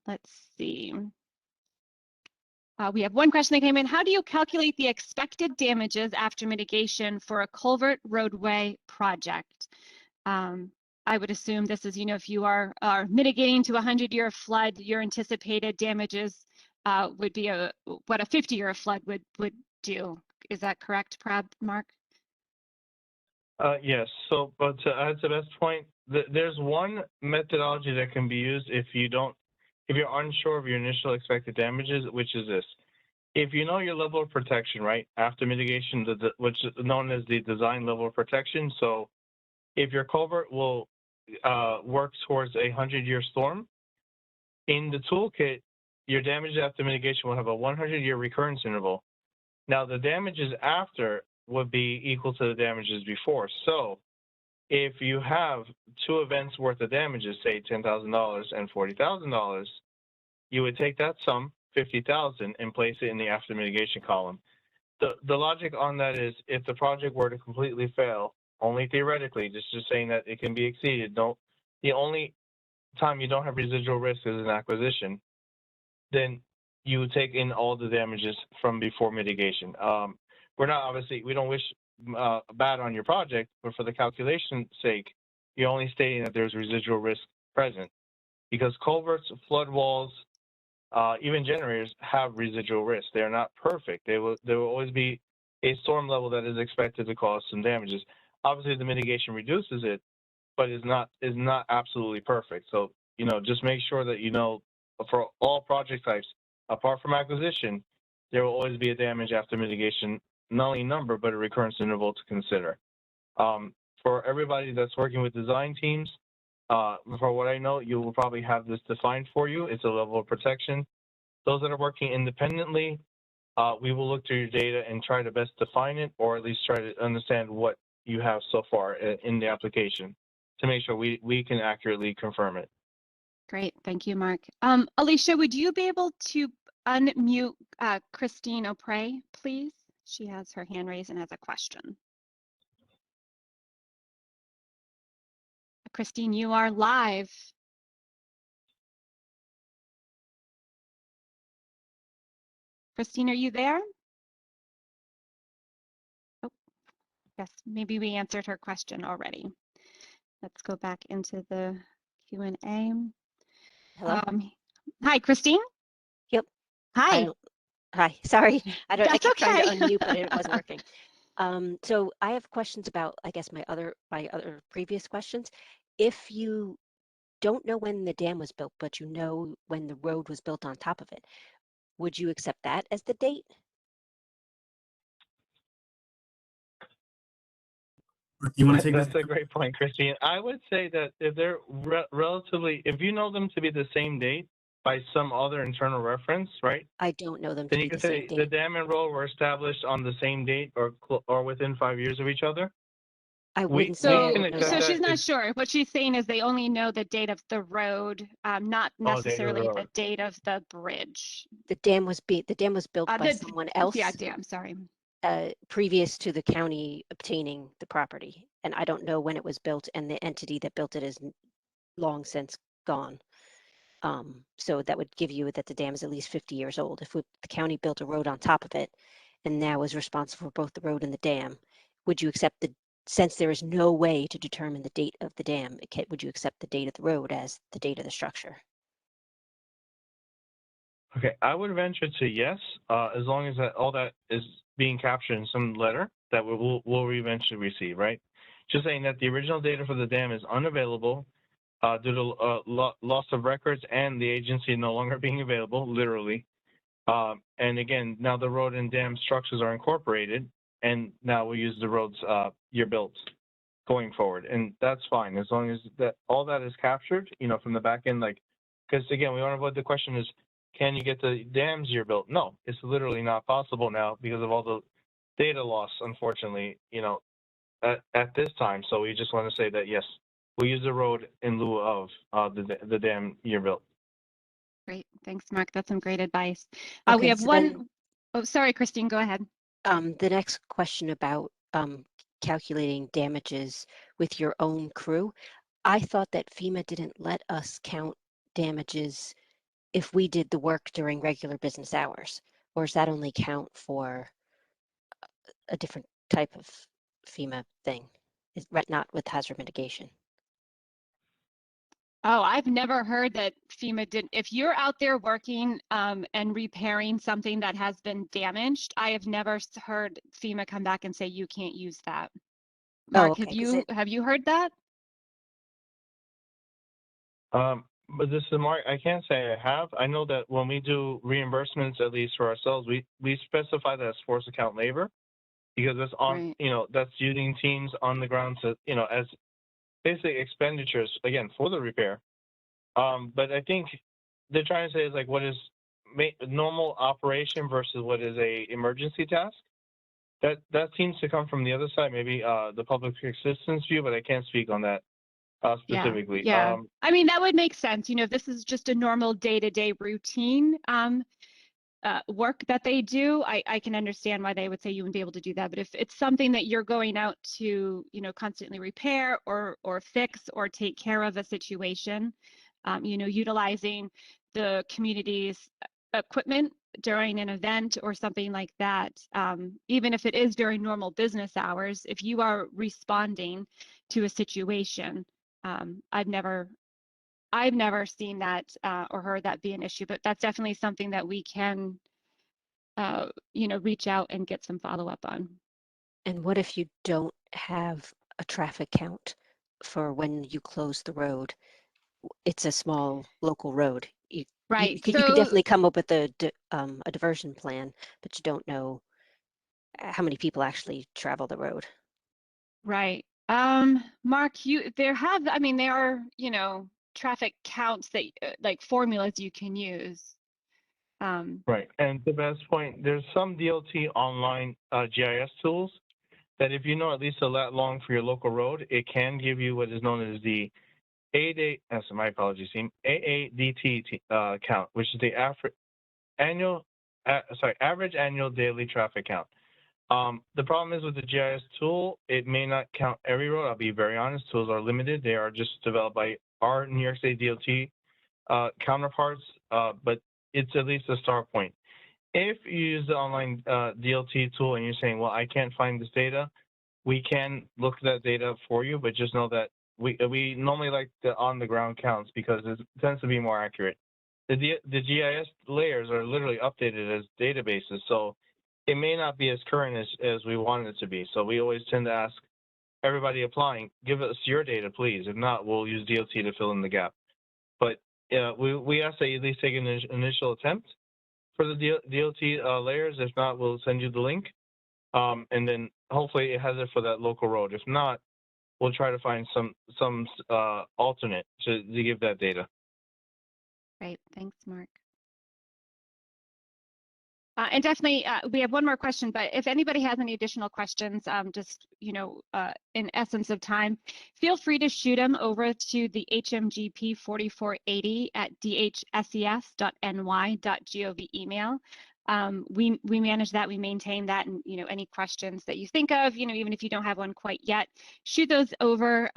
Let's see. We have one question that came in. How do you calculate the expected damages after mitigation for a culvert roadway project? I would assume this is, if you are mitigating to a 100-year flood, your anticipated damages would be what a 50-year flood would do. Is that correct, Mark? Yes. So, but to add to Beth's point, there's one methodology that can be used if you're unsure of your initial expected damages, which is this. If you know your level of protection, right, after mitigation, which is known as the design level of protection. So if your culvert will work towards a 100-year storm, in the toolkit, your damages after mitigation will have a 100-year recurrence interval. Now, the damages after would be equal to the damages before. So if you have 2 events worth of damages, say $10,000 and $40,000, you would take that sum, $50,000, and place it in the after mitigation column. The logic on that is, if the project were to completely fail, only theoretically, just saying that it can be exceeded, the only time you don't have residual risk is an acquisition, then you would take in all the damages from before mitigation. We don't wish bad on your project, but for the calculation's sake, you're only stating that there's residual risk present, because culverts, flood walls, even generators have residual risk. They're not perfect. There will always be a storm level that is expected to cause some damages. Obviously, the mitigation reduces it, but is not absolutely perfect. So, just make sure that for all project types, apart from acquisition, there will always be a damage after mitigation, not only number, but a recurrence interval to consider. For everybody that's working with design teams, for what I know, you will probably have this defined for you. It's a level of protection. Those that are working independently, we will look through your data and try to best define it, or at least try to understand what you have so far in the application to make sure we can accurately confirm it. Great, thank you, Mark. Alicia, would you be able to unmute Christine O'Prey, please? She has her hand raised and has a question. Christine, you are live. Christine, are you there? Oh, yes, maybe we answered her question already. Let's go back into the Q&A. Hello? Hi, Christine. Yep. Hi. Hi, sorry. I That's kept trying to okay. unmute, but it wasn't working. So I have questions about, I guess, my other previous questions. If you don't know when the dam was built, but you know when the road was built on top of it, would you accept that as the date? You want to take That's this? a great point, Christine. I would say that if they're relatively, if you know them to be the same date by some other internal reference, right? I don't know them to Then be you the could same say the date. dam and road were established on the same date or within 5 years of each other. I wouldn't say I So, can would know accept so that. she's that not if, sure. What she's saying is they only know the date of the road, not oh, date of the necessarily the road. date of the bridge. The dam was built by someone Yeah, else dam, sorry. previous to the county obtaining the property. And I don't know when it was built, and the entity that built it is long since gone. So that would give you that the dam is at least 50 years old. If the county built a road on top of it and now is responsible for both the road and the dam, would you accept since there is no way to determine the date of the dam, would you accept the date of the road as the date of the structure? Okay, I would venture to yes, as long as all that is being captured in some letter that we'll eventually receive, right? Just saying that the original data for the dam is unavailable due to loss of records and the agency no longer being available, literally. And again, now the road and dam structures are incorporated, and now we use the roads year built going forward, and that's fine as long as that all that is captured, from the back end, like, because again, we want to avoid the question is, can you get the dams year built? No, it's literally not possible now because of all the data loss, unfortunately, at this time. So we just want to say that yes, we use the road in lieu of the dam year built. Great. Thanks, Mark. That's some great advice. We Okay, have so one. then, Oh, sorry, Christine, go ahead. the next question about calculating damages with your own crew. I thought that FEMA didn't let us count damages if we did the work during regular business hours, or does that only count for a different type of FEMA thing? Not with hazard mitigation. Oh, I've never heard that FEMA didn't. If you're out there working and repairing something that has been damaged, I have never heard FEMA come back and say you can't use that. Oh, Mark, okay. have you heard that? But this is Mark. I can't say I have. I know that when we do reimbursements, at least for ourselves, we specify that as force account labor because that's on, Right. that's using teams on the ground to, as basically expenditures again for the repair. But I think they're trying to say is like what is normal operation versus what is a emergency task. That seems to come from the other side, maybe the public assistance view, but I can't speak on that specifically. Yeah. I mean, that would make sense. If this is just a normal day-to-day routine work that they do, I can understand why they would say you wouldn't be able to do that. But if it's something that you're going out to, constantly repair or fix or take care of a situation, utilizing the community's equipment during an event or something like that, even if it is during normal business hours, if you are responding to a situation, I've never seen that or heard that be an issue, but that's definitely something that we can, reach out and get some follow-up on. And what if you don't have a traffic count for when you close the road? It's a small local road. Right. You could So definitely come up with a diversion plan, but you don't know how many people actually travel the road. right. Mark, there are, traffic counts that like formulas you can use. Right, and the best point, there's some DOT online GIS tools that if you know at least a lat long for your local road, it can give you what is known as the my apologies, team, AADT count, which is the average annual daily traffic count. The problem is with the GIS tool, it may not count every road. I'll be very honest, tools are limited. They are just developed by our New York State DOT counterparts, but it's at least a start point. If you use the online DOT tool and you're saying, well, I can't find this data, we can look at that data for you, but just know that We normally like the on the ground counts because it tends to be more accurate. The GIS layers are literally updated as databases, so it may not be as current as we want it to be. So we always tend to ask everybody applying, give us your data, please. If not, we'll use DOT to fill in the gap. But we ask that you at least take an initial attempt for the DOT layers. If not, we'll send you the link. And then hopefully it has it for that local road. If not, we'll try to find some alternate to give that data. Great, thanks, Mark. And definitely, we have one more question, but if anybody has any additional questions, just, in essence of time, feel free to shoot them over to the HMGP 4480 at dhses.ny.gov email. We manage that, we maintain that, and any questions that you think of, even if you don't have one quite yet, shoot those over.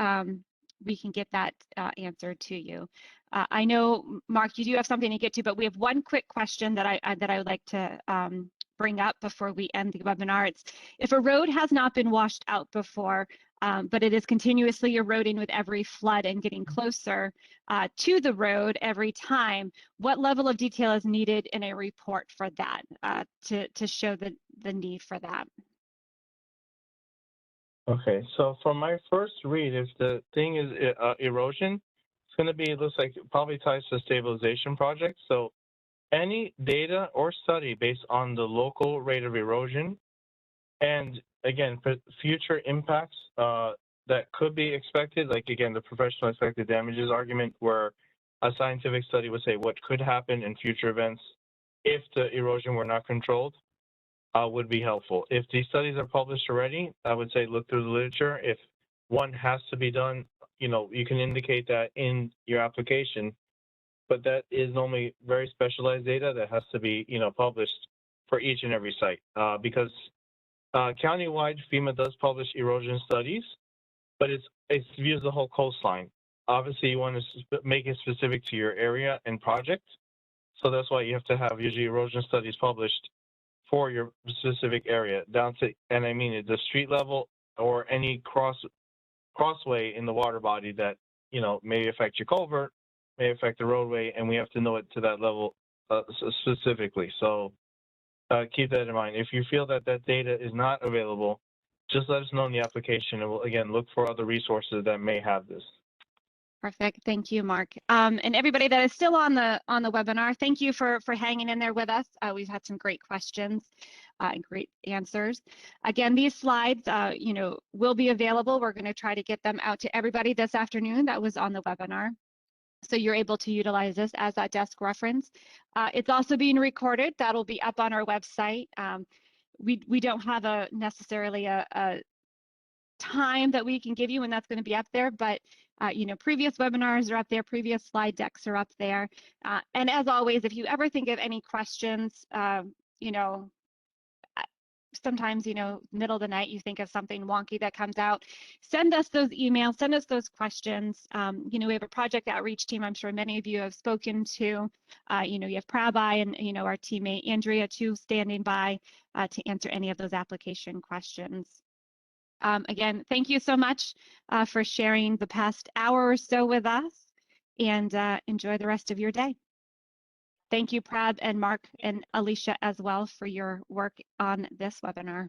We can get that answered to you. I know, Mark, you do have something to get to, but we have one quick question that I would like to bring up before we end the webinar. It's, if a road has not been washed out before, but it is continuously eroding with every flood and getting closer to the road every time, what level of detail is needed in a report for that to show the need for that? Okay, so for my first read, if the thing is erosion, it's going to be, it looks like it probably ties to stabilization projects. So any data or study based on the local rate of erosion and, again, for future impacts that could be expected, like, again, the professional expected damages argument, where a scientific study would say what could happen in future events if the erosion were not controlled, would be helpful. If these studies are published already, I would say look through the literature. If one has to be done, you can indicate that in your application, but that is normally very specialized data that has to be, published for each and every site, because countywide FEMA does publish erosion studies, but it views the whole coastline. Obviously, you want to make it specific to your area and project, so that's why you have to have usually erosion studies published for your specific area, down to, and I mean at the street level or any crossway in the water body that may affect your culvert, may affect the roadway, and we have to know it to that level specifically. So keep that in mind. If you feel that that data is not available, just let us know in the application, and we'll again look for other resources that may have this. Perfect. Thank you, Mark. And everybody that is still on the webinar, thank you for hanging in there with us. We've had some great questions and great answers. Again, these slides, will be available. We're going to try to get them out to everybody this afternoon that was on the webinar, so you're able to utilize this as a desk reference. It's also being recorded. That'll be up on our website. We don't have necessarily a time that we can give you when that's going to be up there, but previous webinars are up there, previous slide decks are up there. And as always, if you ever think of any questions, sometimes, middle of the night, you think of something wonky that comes out, send us those emails, send us those questions. We have a project outreach team I'm sure many of you have spoken to. You have Prabai and, our teammate Andrea too, standing by to answer any of those application questions. Again, thank you so much for sharing the past hour or so with us, and enjoy the rest of your day. Thank you, Prab and Mark and Alicia as well for your work on this webinar.